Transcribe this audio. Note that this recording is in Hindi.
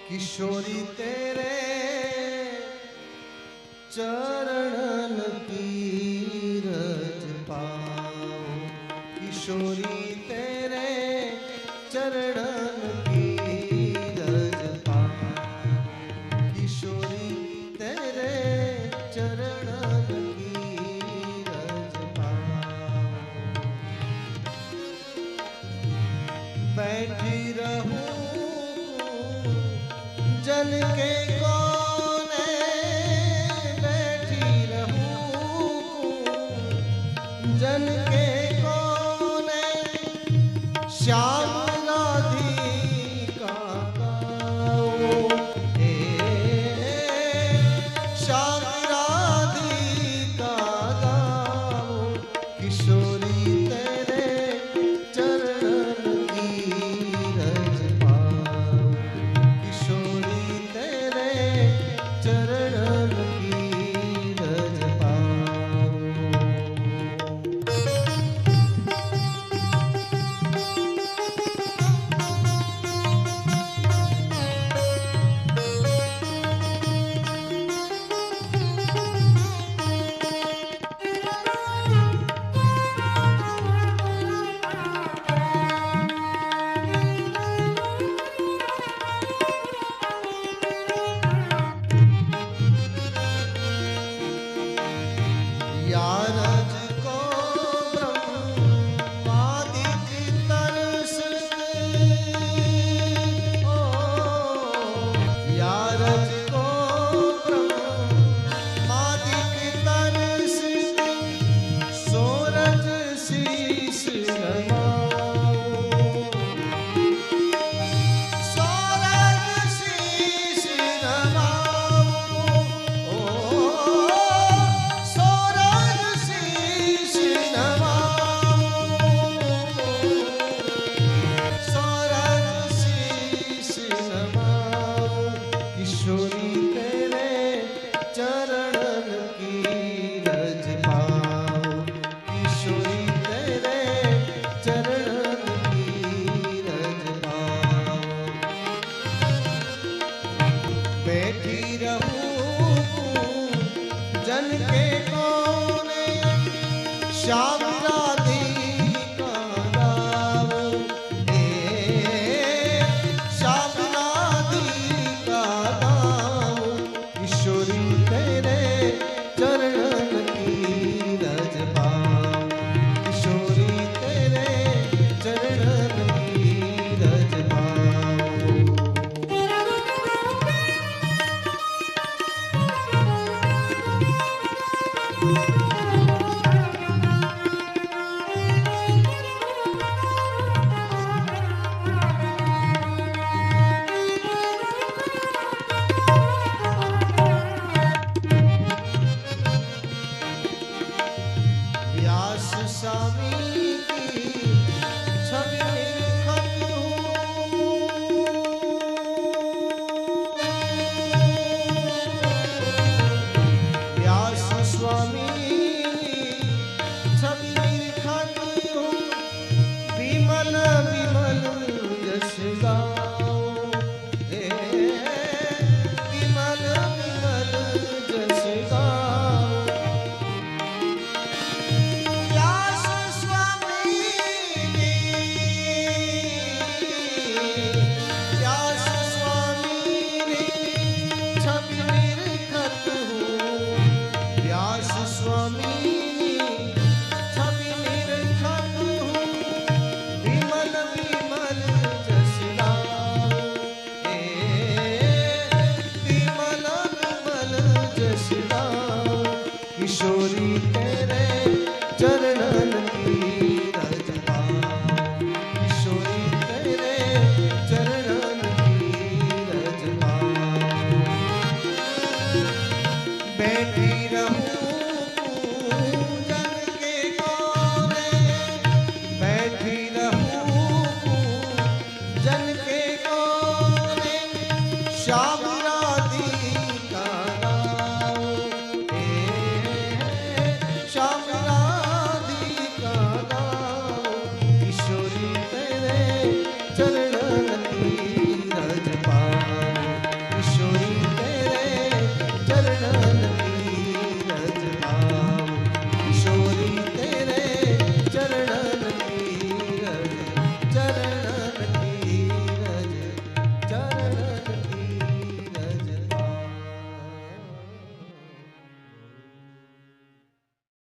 किशोरी तेरे चरणन की रज पाओ, किशोरी तेरे चरणन की रज पाओ, किशोरी तेरे चरणन की रज पाओ। बैठी रहूं जल के कोने, बैठी रहूं जल के कोने, श्याम राधिका गाऊं, श्याम राधिका गाऊं, किशोरी तेरे चरणन की रज पाऊं, किशोरी तेरे चरणन की रज पाऊं। यारज को ब्रह्मादि की तरस ओ, यारज को ब्रह्मादि की तरस, सोरज शीश नमाओ, सोरज शीश नमाओ, ओ किशोरी तेरे चरणन की रज पाओ, किशोरी तेरे चरणन की रज पाओ। बैठी रहूं जन के कोने, श्याम राधिका गाऊं, श्याम राधिका गाऊं, किशोरी तेरे चरणन की रज पाऊं, किशोरी तेरे चरणन की रज पाऊं। व्यास स्वामी